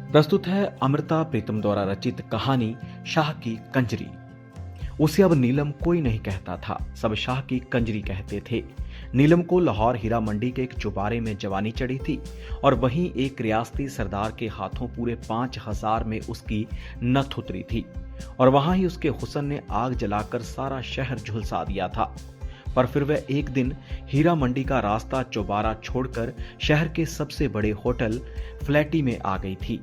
प्रस्तुत है अमृता प्रीतम द्वारा रचित कहानी शाह की कंजरी। उसे अब नीलम कोई नहीं कहता था, सब शाह की कंजरी कहते थे। नीलम को लाहौर हीरा मंडी के एक चुबारे में जवानी चढ़ी थी और वहीं एक रियासती सरदार के हाथों पूरे 5,000 में उसकी नथ उतरी थी और वहां ही उसके हुस्न ने आग जलाकर सारा शहर झुलसा दिया था। पर फिर वह एक दिन हीरा मंडी का रास्ता चौबारा छोड़कर शहर के सबसे बड़े होटल फ्लैटी में आ गई थी।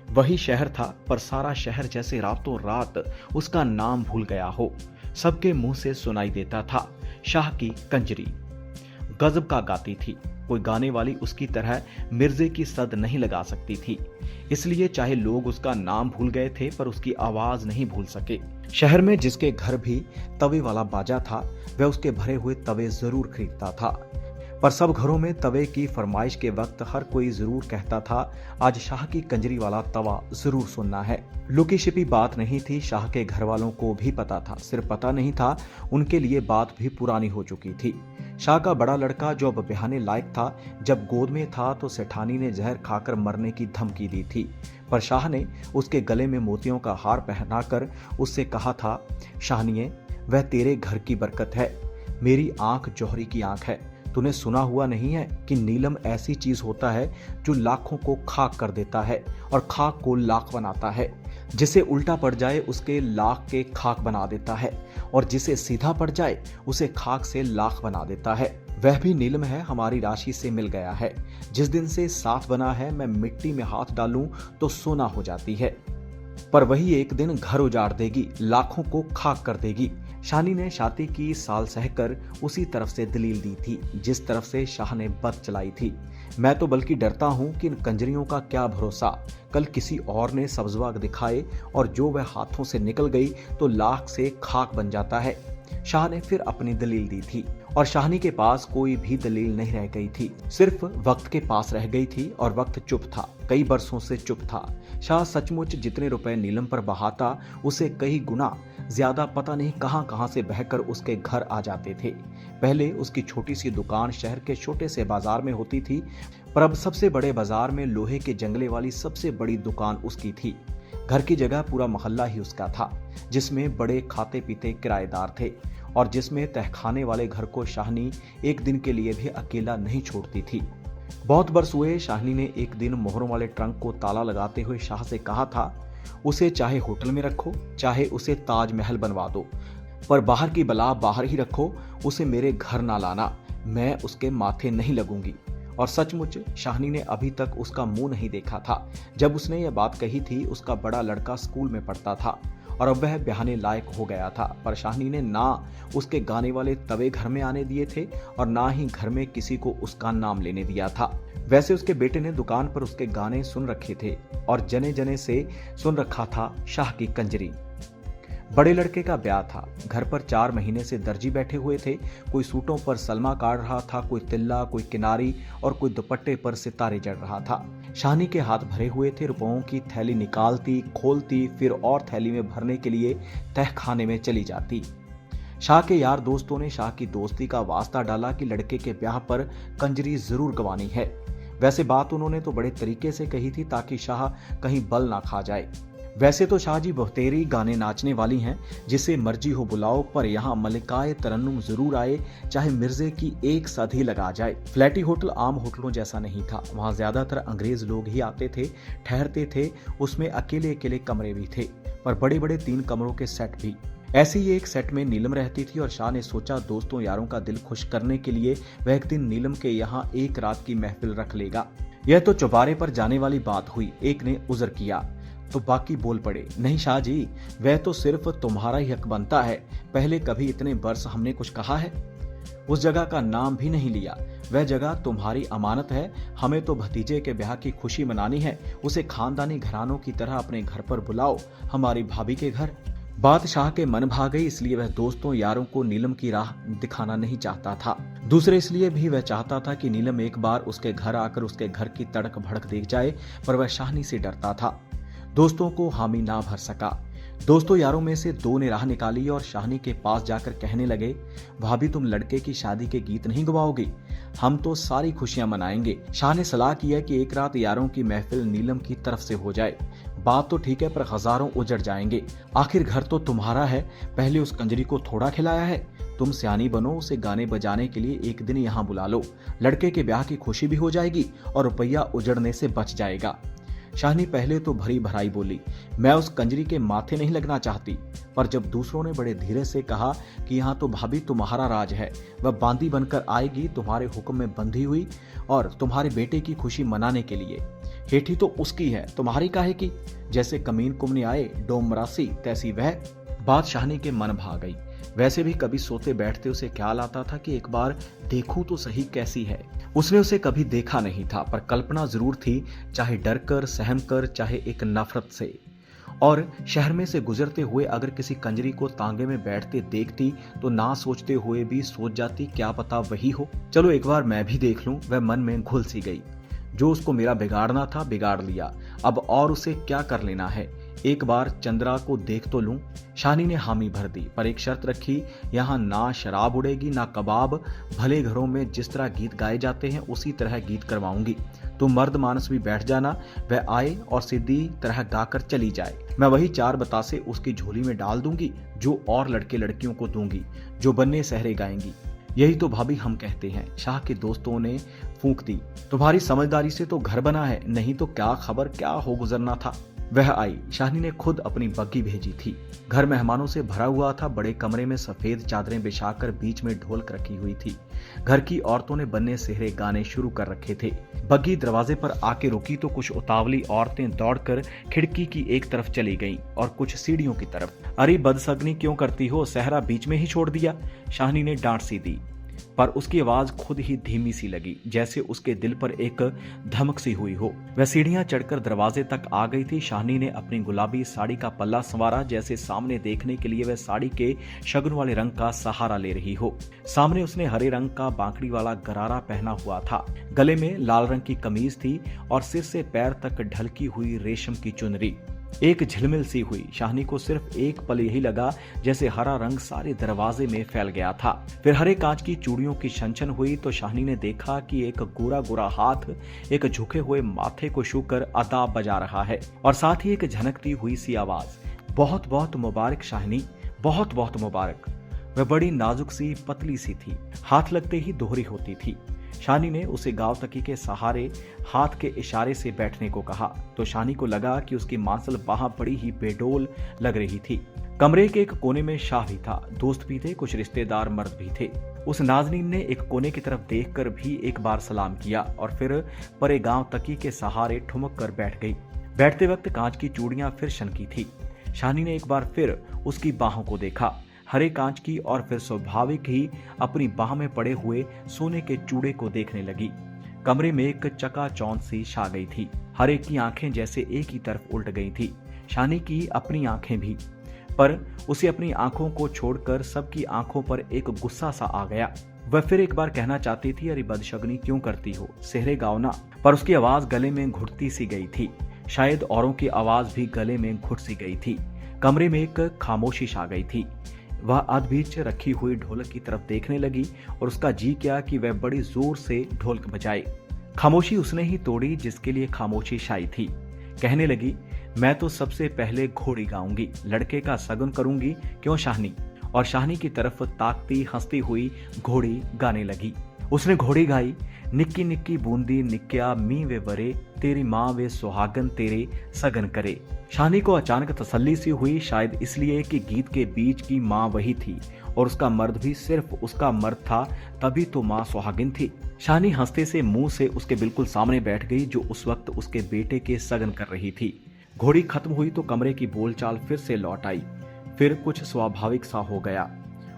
वही शहर था, पर सारा शहर जैसे रातों रात उसका नाम भूल गया हो। सबके मुंह से सुनाई देता था, शाह की कंजरी। गजब का गाती थी, कोई गाने वाली उसकी तरह मिर्जे की सद नहीं लगा सकती थी। इसलिए चाहे लोग उसका नाम भूल गए थे, पर उसकी आवाज नहीं भूल सके। शहर में जिसके घर भी तवे वाला बाजा था, वह उसके भरे हुए तवे जरूर खरीदता था। पर सब घरों में तवे की फरमाइश के वक्त हर कोई जरूर कहता था, आज शाह की कंजरी वाला तवा जरूर सुनना है। लुकी छिपी बात नहीं थी, शाह के घर वालों को भी पता था। सिर्फ पता नहीं था, उनके लिए बात भी पुरानी हो चुकी थी। शाह का बड़ा लड़का जो अब ब्याहने लायक था, जब गोद में था तो सेठानी ने जहर खाकर मरने की धमकी दी थी। पर शाह ने उसके गले में मोतियों का हार पहनाकर उससे कहा था, शाहनिए, वह तेरे घर की बरकत है। मेरी आंख जौहरी की आंख है। तूने सुना हुआ नहीं है कि नीलम ऐसी चीज होता है जो लाखों को खाक कर देता है और खाक को लाख बनाता है। जिसे उल्टा पड़ जाए उसके लाख के खाक बना देता है और जिसे सीधा पड़ जाए उसे खाक से लाख बना देता है। वह भी नीलम है, हमारी राशि से मिल गया है। जिस दिन से साथ बना है, मैं मिट्टी में हाथ डालूं तो सोना हो जाती है, पर वही एक दिन घर उजाड़ देगी, लाखों को खाक कर देगी। शानी ने शादी की साल सहकर उसी तरफ से दलील दी थी जिस तरफ से शाह ने बत चलाई थी। मैं तो बल्कि डरता हूं कि इन कंजरियों का क्या भरोसा, कल किसी और ने सब्जवाग दिखाए और जो वह हाथों से निकल गई तो लाख से खाक बन जाता है। शाह ने फिर अपनी दलील दी थी और शाहनी के पास कोई भी दलील नहीं रह गई थी, सिर्फ वक्त के पास रह गई थी और वक्त चुप था, कई बरसों से चुप था। शाह सचमुच जितने रुपए नीलम पर बहाता, उसे कई गुना ज्यादा पता नहीं कहां कहां से बहकर उसके घर आ जाते थे। पहले उसकी छोटी सी दुकान शहर के छोटे से बाजार में होती थी, पर अब सबसे बड़े बाजार में लोहे के जंगले वाली सबसे बड़ी दुकान उसकी थी। घर की जगह पूरा मोहल्ला ही उसका था, जिसमें बड़े खाते पीते किराएदार थे और जिसमें तहखाने वाले घर को शाहनी एक दिन के लिए भी अकेला नहीं छोड़ती थी। बहुत बरस हुए, शाहनी ने एक दिन मोहरों वाले ट्रंक को ताला लगाते हुए शाह से कहा था, उसे चाहे होटल में रखो, चाहे उसे ताजमहल बनवा दो, पर बाहर की बला बाहर ही रखो, उसे मेरे घर ना लाना, मैं उसके माथे नहीं लगूंगी। और सचमुच शाहनी ने अभी तक उसका मुंह नहीं देखा था। जब उसने यह बात कही थी, उसका बड़ा लड़का स्कूल में पढ़ता था और अब वह ब्याहने लायक हो गया था। पर शाहनी ने ना उसके गाने वाले तवे घर में आने दिए थे और ना ही घर में किसी को उसका नाम लेने दिया था। वैसे उसके बेटे ने दुकान पर उसके गाने सुन रखे थे और जने जने से सुन रखा था शाह की कंजरी। बड़े लड़के का ब्याह था, घर पर 4 महीने से दर्जी बैठे हुए थे। कोई सूटों पर सलमा काट रहा था, कोई तिल्ला, कोई किनारी और कोई दुपट्टे पर सितारे जड़ रहा था। शाहनी के हाथ भरे हुए थे, रुपयों की थैली निकालती, खोलती, फिर और थैली में भरने के लिए तहखाने में चली जाती। शाह के यार दोस्तों ने शाह की दोस्ती का वास्ता डाला कि लड़के के ब्याह पर कंजरी जरूर गवानी है। वैसे बात उन्होंने तो बड़े तरीके से कही थी ताकि शाह कहीं बल ना खा जाए। वैसे तो शाह जी बहुतेरी गाने नाचने वाली हैं, जिसे मर्जी हो बुलाओ, पर यहाँ मलिकाए तरन्नुम जरूर आए, चाहे मिर्जे की एक सदी लगा जाए। फ्लैटी होटल आम होटलों जैसा नहीं था, वहाँ ज्यादातर अंग्रेज लोग ही आते थे, ठहरते थे। उसमें अकेले अकेले कमरे भी थे, पर बड़े बड़े 3 कमरों के सेट भी। ऐसे ही एक सेट में नीलम रहती थी और शाह ने सोचा दोस्तों यारों का दिल खुश करने के लिए वह एक दिन नीलम के यहाँ एक रात की महफिल रख लेगा। यह तो चौबारे पर जाने वाली बात हुई। एक ने उज़र किया तो बाकी बोल पड़े, नहीं शाह जी, वह तो सिर्फ तुम्हारा ही हक बनता है, पहले कभी इतने बरस हमने कुछ कहा है? उस जगह का नाम भी नहीं लिया। वह जगह तुम्हारी अमानत है, हमें तो भतीजे के ब्याह की खुशी मनानी है, उसे खानदानी घरानों की तरह अपने घर पर बुलाओ, हमारी भाभी के घर। बात शाह के मन भा गई, इसलिए वह दोस्तों यारों को नीलम की राह दिखाना नहीं चाहता था। दूसरे इसलिए भी वह चाहता था कि नीलम एक बार उसके घर आकर उसके घर की तड़क भड़क देख जाए, पर वह शाहनी से डरता था। दोस्तों को हामी ना भर सका। दोस्तों यारों में से दो ने राह निकाली और शाहनी के पास जाकर कहने लगे, भाभी तुम लड़के की शादी के गीत नहीं गवाओगी, हम तो सारी खुशियां मनाएंगे। शाह ने सलाह किया कि एक रात यारों की महफिल नीलम की तरफ से हो जाए। बात तो ठीक है पर हजारों उजड़ जाएंगे, आखिर घर तो तुम्हारा है, पहले उस कंजरी को थोड़ा खिलाया है। तुम सियानी बनो, उसे गाने बजाने के लिए एक दिन यहाँ बुला लो, लड़के के ब्याह की खुशी भी हो जाएगी और रुपया उजड़ने से बच जाएगा। शाहनी पहले तो भरी भराई बोली, मैं उस कंजरी के माथे नहीं लगना चाहती, पर जब दूसरों ने बड़े धीरे से कहा कि यहाँ तो भाभी तुम्हारा राज है, वह बांदी बनकर आएगी तुम्हारे हुक्म में बंधी हुई और तुम्हारे बेटे की खुशी मनाने के लिए, हेठी तो उसकी है, तुम्हारी काहे की। जैसे कमीन कुमने आए डोम मरासी, तैसी वह। बात शाहनी के मन भा गई। वैसे भी कभी सोते बैठते उसे ख्याल आता था कि एक बार देखूं तो सही कैसी है। उसने उसे कभी देखा नहीं था, पर कल्पना जरूर थी, चाहे डर कर, सहम कर, चाहे एक नफरत से। और शहर में से गुजरते हुए अगर किसी कंजरी को तांगे में बैठते देखती तो ना सोचते हुए भी सोच जाती, क्या पता वही हो, चलो एक बार मैं भी देख लूं। वह मन में घुल सी गई। जो उसको मेरा बिगाड़ना था बिगाड़ लिया, अब और उसे क्या कर लेना है, एक बार चंद्रा को देख तो लूं। शाहनी ने हामी भर दी, पर एक शर्त रखी, यहाँ ना शराब उड़ेगी ना कबाब, भले घरों में जिस तरह गीत गाए जाते हैं उसी तरह गीत करवाऊंगी। तुम मर्द मानस भी बैठ जाना, वह आए और सीधी तरह गाकर चली जाए, मैं वही 4 बतासे उसकी झोली में डाल दूंगी जो और लड़के लड़कियों को दूंगी, जो बन्ने सहरे गाएंगी। यही तो भाभी हम कहते हैं। शाह के दोस्तों ने फूंक दी, तुम्हारी समझदारी से तो घर बना है, नहीं तो क्या खबर क्या हो गुजरना था। वह आई। शाहनी ने खुद अपनी बग्गी भेजी थी। घर मेहमानों से भरा हुआ था। बड़े कमरे में सफेद चादरें बिछाकर बीच में ढोलक रखी हुई थी। घर की औरतों ने बन्ने सेहरे गाने शुरू कर रखे थे। बग्गी दरवाजे पर आके रुकी तो कुछ उतावली औरतें दौड़कर खिड़की की एक तरफ चली गईं और कुछ सीढ़ियों की तरफ। अरे बदसगनी क्यों करती हो, सहरा बीच में ही छोड़ दिया, शाहनी ने डांट सी दी, पर उसकी आवाज खुद ही धीमी सी लगी, जैसे उसके दिल पर एक धमक सी हुई हो। वह सीढ़ियां चढ़कर दरवाजे तक आ गई थी। शाहनी ने अपनी गुलाबी साड़ी का पल्ला संवारा, जैसे सामने देखने के लिए वह साड़ी के शगुन वाले रंग का सहारा ले रही हो। सामने उसने हरे रंग का बांकड़ी वाला गरारा पहना हुआ था, गले में लाल रंग की कमीज थी और सिर से पैर तक ढलकी हुई रेशम की चुनरी एक झिलमिल सी हुई। शाहनी को सिर्फ एक पल यही लगा जैसे हरा रंग सारे दरवाजे में फैल गया था। फिर हरे कांच की चूड़ियों की छनछन हुई तो शाहनी ने देखा कि एक गोरा गोरा हाथ एक झुके हुए माथे को छूकर अदा बजा रहा है और साथ ही एक झनकती हुई सी आवाज, बहुत बहुत मुबारक शाहनी, बहुत बहुत मुबारक। वह बड़ी नाजुक सी पतली सी थी, हाथ लगते ही दोहरी होती थी। शाहनी ने उसे गांव तकी के सहारे हाथ के इशारे से बैठने को कहा तो शाहनी को लगा कि उसकी मांसल बाह बड़ी ही बेडोल लग रही थी। कमरे के एक कोने में शाह भी था, दोस्त भी थे, कुछ रिश्तेदार मर्द भी थे। उस नाजनीन ने एक कोने की तरफ देखकर भी एक बार सलाम किया और फिर परे गांव तकी के सहारे ठुमक कर बैठ गई। बैठते वक्त कांच की चूड़ियां फिर शनकी थी। शाहनी ने एक बार फिर उसकी बाहों को देखा, हरे कांच की, और फिर स्वाभाविक ही अपनी बाह में पड़े हुए सोने के चूड़े को देखने लगी। कमरे में एक चकाचौंध सी छा गई थी। हर एक की आंखें जैसे एक ही तरफ उल्ट गई थी, शाहनी की अपनी आंखें भी, पर उसे अपनी आंखों को छोड़कर सबकी आंखों पर एक गुस्सा सा आ गया। वह फिर एक बार कहना चाहती थी, अरे बदशगनी क्यों करती हो, सेहरे गाओ ना, पर उसकी आवाज गले में घुटती सी गई थी। शायद औरों की आवाज भी गले में घुट सी गई थी। कमरे में एक खामोशी छा गई थी। वह अधबीच रखी हुई ढोलक की तरफ देखने लगी और उसका जी किया कि वह बड़ी जोर से ढोलक बजाए। खामोशी उसने ही तोड़ी जिसके लिए खामोशी छाई थी। कहने लगी, मैं तो सबसे पहले घोड़ी गाऊंगी, लड़के का सगुन करूंगी, क्यों शाहनी? और शाहनी की तरफ ताकती हंसती हुई घोड़ी गाने लगी। उसने घोड़ी गाई, निक्की निक्की बूंदी निक्या मी वे वरे, तेरी माँ वे सुहागन तेरे सगन करे। शाहनी को अचानक तसल्ली सी हुई, शायद इसलिए कि गीत के बीच की माँ वही थी और उसका मर्द भी सिर्फ उसका मर्द था, तभी तो माँ सुहागिन थी। शाहनी हंसते से मुंह से उसके बिल्कुल सामने बैठ गई, जो उस वक्त उसके बेटे के सगन कर रही थी। घोड़ी खत्म हुई तो कमरे की बोलचाल फिर से लौट आई। फिर कुछ स्वाभाविक सा हो गया।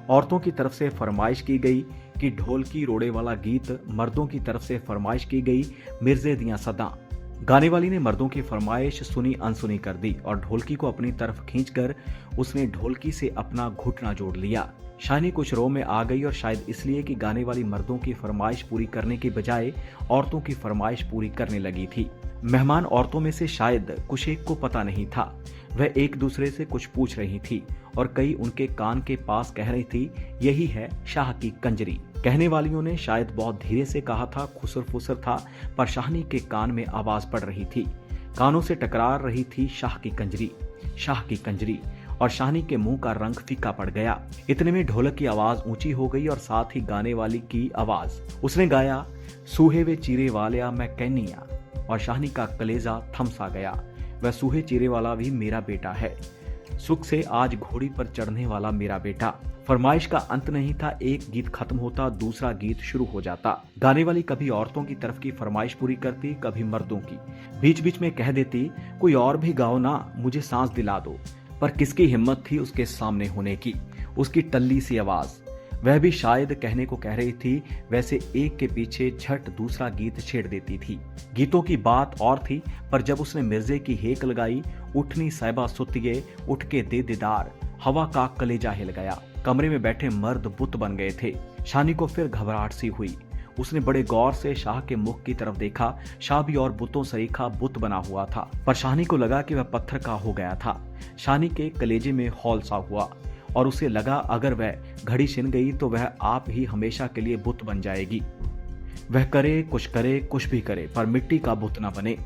औरतों की तरफ से फरमाइश की गई कि ढोल की रोड़े वाला गीत, मर्दों की तरफ से फरमाइश की गई मिर्जे दियां सदा। गाने वाली ने मर्दों की फरमाइश सुनी अनसुनी कर दी और ढोलकी को अपनी तरफ खींचकर उसने ढोलकी से अपना घुटना जोड़ लिया। शानी कुछ रो में आ गई और शायद इसलिए कि गाने वाली मर्दों की फरमाइश पूरी करने के बजाय औरतों की फरमाइश पूरी करने लगी थी। मेहमान औरतों में से शायद कुछ एक को पता नहीं था। वह एक दूसरे से कुछ पूछ रही थी और कई उनके कान के पास कह रही थी, यही है शाह की कंजरी। कहने वालियों ने शायद बहुत धीरे से कहा था, खुसर फुसर था, पर शाहनी के कान में आवाज पड़ रही थी। कानों से टकरा रही थी शाह की कंजरी, शाह की कंजरी, और शाहनी के मुंह का रंग फीका पड़ गया। इतने में ढोलक की आवाज ऊंची हो गई और साथ ही गाने वाली की आवाज। उसने गाया, सूहे वे चीरे वालिया मैं कहनिया, और शाहनी का कलेजा थम सा गया। वह सूहे चीरे वाला भी मेरा बेटा है, सुख से आज घोड़ी पर चढ़ने वाला मेरा बेटा। फरमाइश का अंत नहीं था, एक गीत खत्म होता दूसरा गीत शुरू हो जाता। गाने वाली कभी औरतों की तरफ की फरमाइश पूरी करती, कभी मर्दों की। बीच बीच में कह देती, कोई और भी गाओ ना, मुझे सांस दिला दो। पर किसकी हिम्मत थी उसके सामने होने की। उसकी टल्ली सी आवाज, वह भी शायद कहने को कह रही थी, वैसे एक के पीछे झट दूसरा गीत छेड़ देती थी। गीतों की बात और थी, पर जब उसने मिर्जे की हेक लगाई, उठनी साहिबा सुतिए, उठ के दे दीदार, हवा का कलेजा हिल गया। कमरे में बैठे मर्द बुत बन गए थे। शानी को फिर घबराहट सी हुई। उसने बड़े गौर से शाह के मुख की तरफ देखा। शाह भी और बुतों सरीखा बुत बना हुआ था, पर शानी को लगा कि वह पत्थर का हो गया था। शानी के कलेजे में हौल सा हुआ और उसे लगा अगर वह घड़ी छिन गई तो वह आप ही हमेशा के लिए बुत बन जाएगी। वह करे कुछ भी करे, पर मिट्टी का बुत न बने।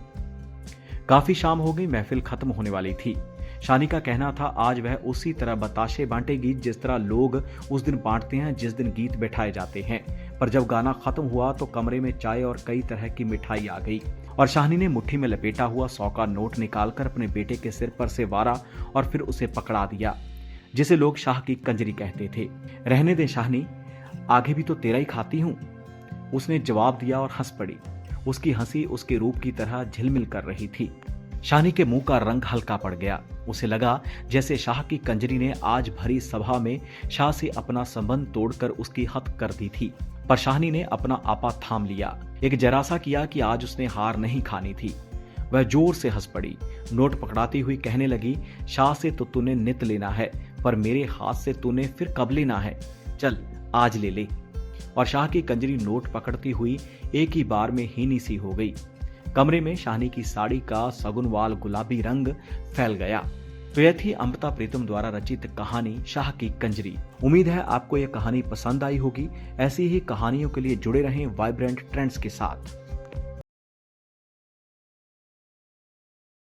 काफी शाम हो गई, महफिल खत्म होने वाली थी। शानी का कहना था, आज वह उसी तरह बताशे बांटेगी जिस तरह लोग उस दिन बांटते हैं जिस दिन गीत बैठाए जाते हैं। पर जब गाना खत्म हुआ तो कमरे में चाय और कई तरह की मिठाई आ गई और शाहनी ने मुट्ठी में लपेटा हुआ 100 का नोट निकालकर अपने बेटे के सिर पर से वारा और फिर उसे पकड़ा दिया, जिसे लोग शाह की कंजरी कहते थे। रहने दे शाहनी, आगे भी तो तेरा ही खाती हूं, उसने जवाब दिया और हंस पड़ी। उसकी हंसी उसके रूप की तरह झिलमिल कर रही थी। शाहनी के मुंह का रंग हल्का पड़ गया। उसे लगा जैसे शाह की कंजरी ने आज भरी सभा में शाह से अपना संबंध तोड़कर उसकी हद कर दी थी। पर शाहनी ने अपना आपा थाम लिया। एक जरासा किया कि आज उसने हार नहीं खानी थी। वह जोर से हंस पड़ी, नोट पकड़ाती हुई कहने लगी, शाह से तो तूने नित लेना है, पर मेरे हाथ से तूने फिर कब लेना है, चल आज ले ले। और शाह की कंजरी नोट पकड़ती हुई एक ही बार में हीनी सी हो गई। कमरे में शाहनी की साड़ी का सगुनवाल गुलाबी रंग फैल गया। तो यह थी अमृता प्रीतम द्वारा रचित कहानी शाह की कंजरी। उम्मीद है आपको यह कहानी पसंद आई होगी। ऐसी ही कहानियों के लिए जुड़े रहें वाइब्रेंट ट्रेंड्स के साथ।